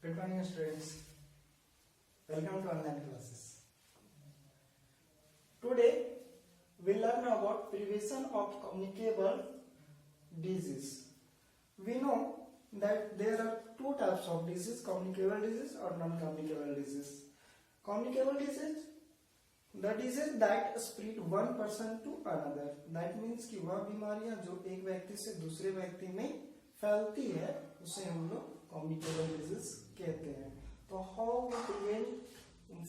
Good morning, students. Welcome to online classes. Today, we learn about prevention of communicable disease. We know that there are two types of disease: communicable disease or non-communicable disease. Communicable disease, the disease that spread one person to another. That means कि वह बीमारियां जो एक व्यक्ति से दूसरे व्यक्ति में फैलती है उसे हम लोग communicable disease कहते हैं. तो how we prevent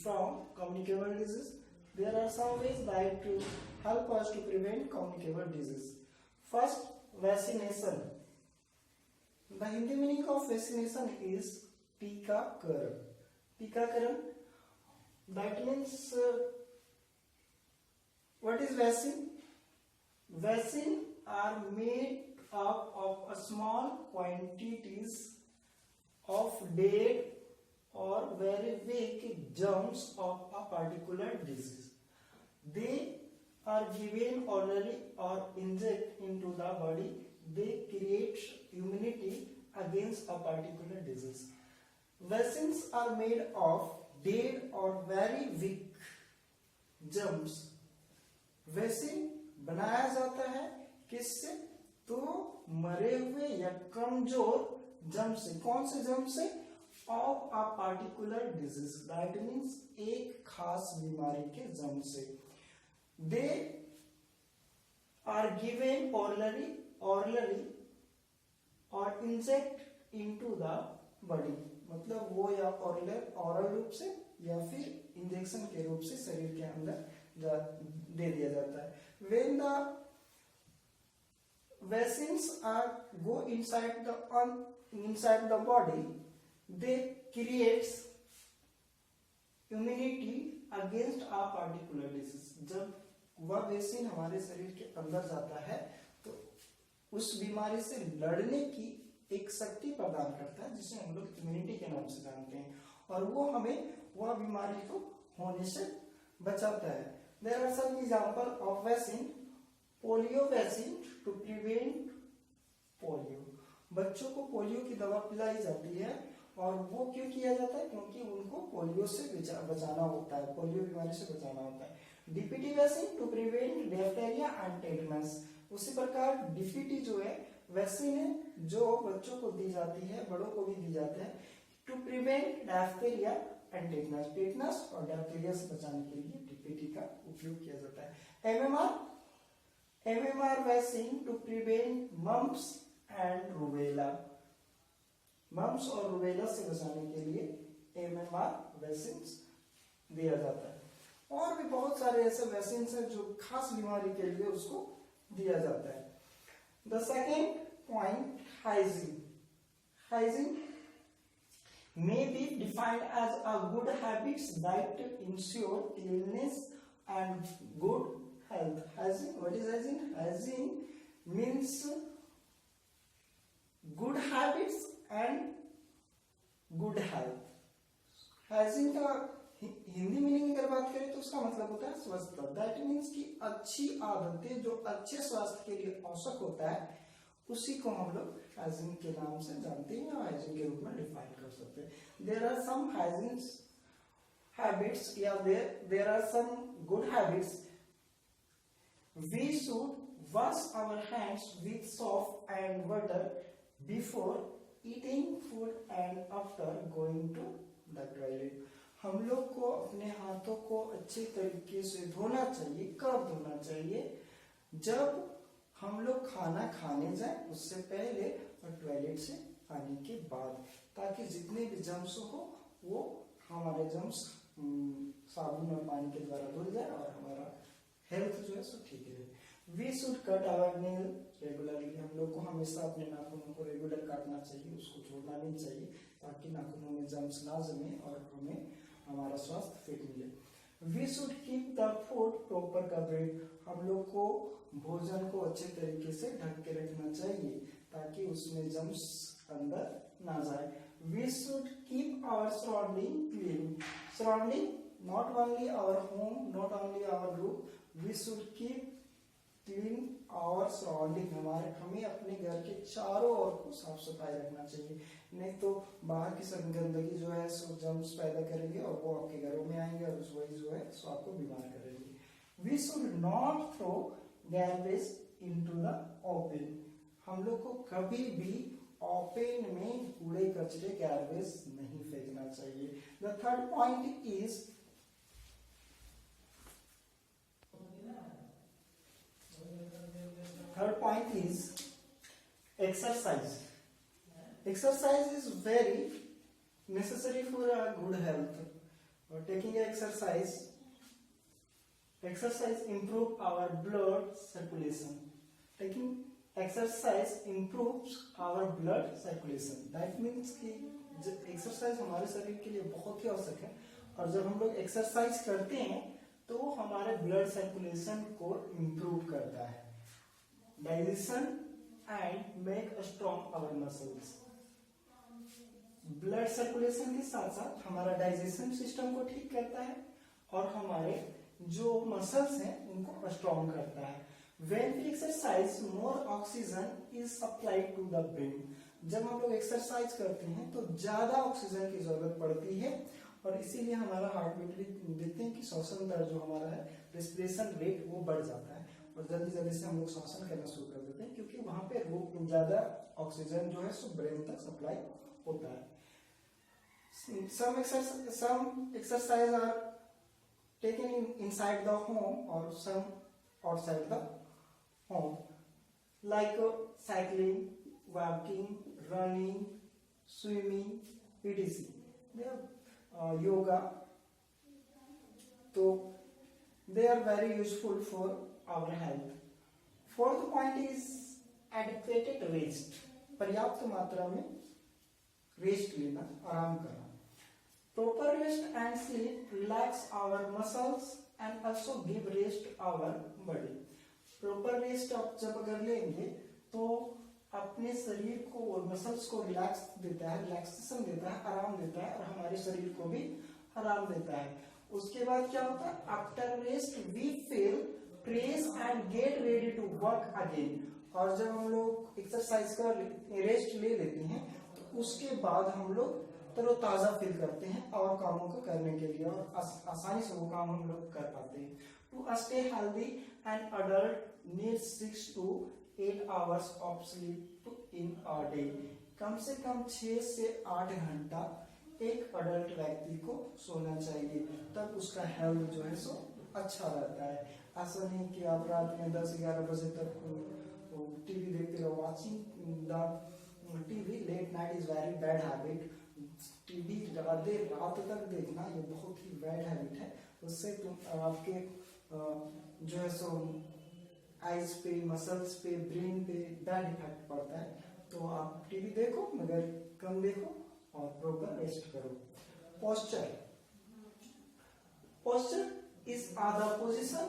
from communicable disease? There are some ways that to help us to prevent communicable disease. First, vaccination. The Hindi meaning of vaccination is टीकाकरण. टीकाकरण, that means what is vaccine? Vaccine are made up of a small quantities of dead or very weak germs of a particular disease. They are given orally or inject into the body. They create immunity against a particular disease. Vaccines are made of dead or very weak germs. Vaccine बनाया जाता है किससे? तो मरे हुए या कमजोर germ से. कौन से जर्म से? Of a particular disease. That means एक खास बीमारी के जर्म से. दे आर गिवन orally और इंजेक्ट इनटू द बॉडी. मतलब वो या ओरल रूप से या फिर इंजेक्शन के रूप से शरीर के अंदर दे दिया जाता है. When the vaccines go inside the body, they creates immunity against a particular disease. जब वह वैक्सीन हमारे शरीर के अंदर जाता है तो उस बीमारी से लड़ने की एक शक्ति प्रदान करता है जिसे हम लोग इम्यूनिटी के नाम से जानते हैं, और वो हमें वह बीमारी को होने से बचाता है. There are some example of vaccine. Polio vaccine to prevent polio. बच्चों को पोलियो की दवा पिलाई जाती है और वो क्यों किया जाता है? क्योंकि उनको पोलियो से बचाना होता है, पोलियो बीमारी से बचाना होता है. DPT vaccine to prevent diphtheria and tetanus. उसी प्रकार डीपीटी जो है वैक्सीन है जो बच्चों को दी जाती है, बड़ों को भी दी जाती है, to prevent diphtheria and tetanus. Tetanus और डिप्थीरिया से बचाने के लिए डीपीटी का उपयोग किया जाता है. MMR vaccine to prevent mumps and rubella. Mumps और रूबेला से बचाने के लिए MMR वैक्सीन दिया जाता है. और भी बहुत सारे ऐसे वैक्सीन हैं जो खास बीमारी के लिए उसको दिया जाता है. The second point, hygiene. Hygiene may be defined as a good habits that ensure cleanliness and good health. Hygiene, what is hygiene? Hygiene means good habits and good health. Hygiene का हिंदी मीनिंग अगर बात करें तो उसका मतलब होता है स्वच्छता. दैट मीन्स कि अच्छी आदतें जो अच्छे स्वास्थ्य के लिए आवश्यक होता है उसी को हम लोग हाइजीन के नाम से जानते हैं या हाइजीन के रूप में डिफाइन कर सकते हैं. There are some hygiene habits या there are some good habits. We should wash our hands with soap and water before eating food and after going to the toilet. हम लोग को अपने हाथों को अच्छे तरीके से धोना चाहिए. कब धोना चाहिए? जब हम लोग खाना खाने जाए उससे पहले और टॉयलेट से आने के बाद, ताकि जितने भी जर्म्स हो वो हमारे जर्म्स साबुन और पानी के द्वारा धुल जाए और हमारा हेल्थ जो है सो ठीक रहे. We should cut our nail regularly. हम लोग को हमेशा अपने नाखूनों को रेगुलर काटना चाहिए, उसको छोड़ना नहीं चाहिए ताकि नाखूनों में जर्म्स ना जमे और हमें हमारा स्वास्थ्य फिट मिले. We should keep the food proper coverage. हम लोग को भोजन को अच्छे तरीके से ढक के रखना चाहिए ताकि उसमें जर्म्स अंदर ना जाए. We should keep our surrounding clean. Surrounding, not only our home, not only our room, we should keep clean our surrounding, हमें अपने घर के चारों ओर को साफ सफाई रखना चाहिए, नहीं तो बाहर की सब गंदगी जो है सो जर्म्स पैदा करेंगे और वो आपके घरों में आएंगे और वही जो है सो आपको बीमार करेंगे। We should not throw garbage into the open, हम लोग को कभी भी ओपन में कूड़े कचरे गार्बेज नहीं फेंकना चाहिए। The third point is exercise. Exercise is very necessary for a good health. Taking exercise improve our blood circulation. Taking exercise improves our blood circulation. That means कि एक्सरसाइज हमारे शरीर के लिए बहुत ही आवश्यक है, और जब हम लोग एक्सरसाइज करते हैं तो हमारे ब्लड सर्कुलेशन को इम्प्रूव करता है, digestion and make strong our muscles. Blood circulation के साथ साथ हमारा डाइजेशन सिस्टम को ठीक करता है और हमारे जो मसल्स हैं उनको स्ट्रॉन्ग करता है। When we exercise, more oxygen is supplied to the brain. जब हम लोग एक्सरसाइज करते हैं तो ज्यादा ऑक्सीजन की जरूरत पड़ती है और इसीलिए हमारा हार्ट बीट भी देखते हैं कि श्वसन दर जो हमारा है, रेस्पिरेशन रेट वो बढ़ जाता है और जल्दी जल्दी से हम लोग श्वसन करना शुरू कर देते हैं, क्योंकि वहां पे वो ज्यादा ऑक्सीजन जो है सो ब्रेन तक सप्लाई होता है। some exercise are taken inside the home or some outside the home, like cycling, walking, running, swimming, etc. They are yoga, so they are very useful for our health. Fourth point is adequate rest. पर्याप्त मात्रा में rest लेना, आराम करना। Proper rest and sleep relax our muscles and also give rest to our body. Proper rest आप जब अगर लेंगे तो अपने शरीर को और मसल्स को रिलैक्स देता है, रिलैक्सेशन देता है, आराम देता है और हमारे शरीर को भी आराम देता है। उसके बाद क्या होता है? After rest we feel fresh and get ready to work again. और जब हम लोग एक्सरसाइज कर रेस्ट ले लेते हैं तो उसके बाद हम लोग तरोताजा फील करते हैं और कामों को करने के लिए, और आसानी से वो काम हम लोग कर पाते हैं। To stay healthy and adult needs 6 to 8 hours of sleep in a day. कम से कम 6 से 8 घंटा एक अडल्ट व्यक्ति को सोना चाहिए, तब उसका हेल्थ जो है सो अच्छा रहता है। ऐसा नहीं कि आप रात में 10-11 बजे तक टीवी देखते रहो। Watching the TV late night is very bad habit. TV देर रात तक देखना ये बहुत ही बैड हैबिट है। उससे आपके जो है सो आइज पे, मसल्स पे, ब्रेन पे बैड इफेक्ट पड़ता है। तो आप टीवी देखो मगर कम देखो और प्रॉपर रेस्ट करो। Posture is the position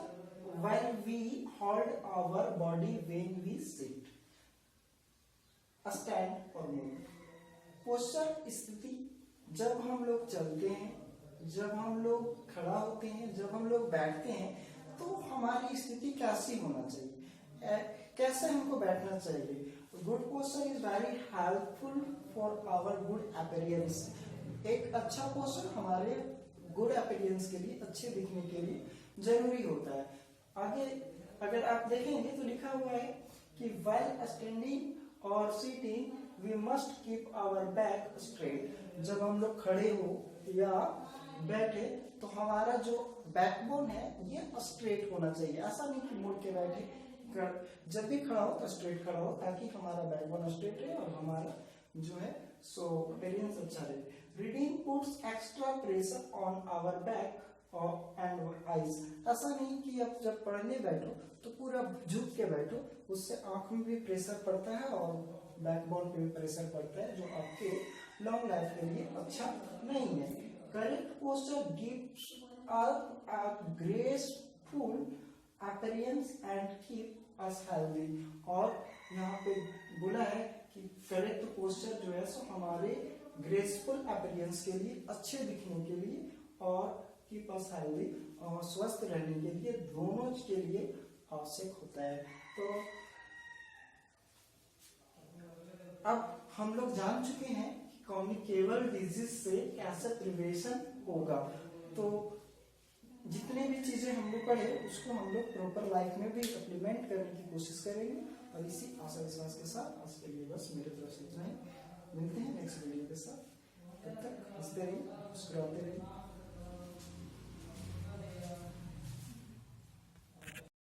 when we hold our body when we sit, stand और मूव। पोस्चर स्थिति जब हम लोग चलते हैं, जब हम लोग खड़ा होते हैं, जब हम लोग बैठते हैं, तो हमारी स्थिति कैसी होना चाहिए, कैसे हमको बैठना चाहिए। Good posture is very helpful for our good appearance. एक अच्छा पोस्चर हमारे गुड अपीयरेंस के लिए, अच्छे दिखने के लिए जरूरी होता है। आगे अगर आप देखेंगे तो लिखा हुआ है कि व्हाइल स्टैंडिंग और sitting we must keep our back straight. जब हम लोग खड़े हो या बैठे तो हमारा जो बैकबोन है ये स्ट्रेट होना चाहिए। ऐसा नहीं कि मुड़ के बैठे। जब भी खड़ा हो तो स्ट्रेट खड़ा हो, ताकि हमारा बैकबोन स्ट्रेट रहे और हमारा जो है सो अपीयरेंस अच्छा रहे। Reading puts extra pressure on our back and eyes. ऐसा नहीं कि आप जब पढ़ने बैठो तो पूरा झुक के बैठो, उससे आंख में भी प्रेशर पड़ता है और बैकबोन पे भी प्रेशर पड़ता है, जो आपके लॉन्ग लाइफ के लिए अच्छा नहीं है। Correct posture gives a graceful appearance and keep us healthy. और यहाँ पे बोला है कि करेक्ट पोस्चर जो है सो हमारे ग्रेसफुल अपीयरेंस के लिए, अच्छे दिखने के लिए और कीप अस हेल्दी और स्वस्थ रहने के लिए, दोनों के लिए आवश्यक होता है। तो अब हम लोग जान चुके हैं कि कम्युनिकेबल डिजीज से कैसे प्रिवेंशन होगा। तो जितने भी चीजें हम लोग पढ़े उसको हम लोग प्रॉपर लाइफ में भी इम्प्लीमेंट करने की कोशिश करेंगे। और इसी आशा विश्वास के साथ आज के लिए बस मेरे तरफ से इतना ही। मिलते हैं नेक्स्ट वीडियो के साथ। तब तक हंसते रहिए, मुस्कुराते रहिए।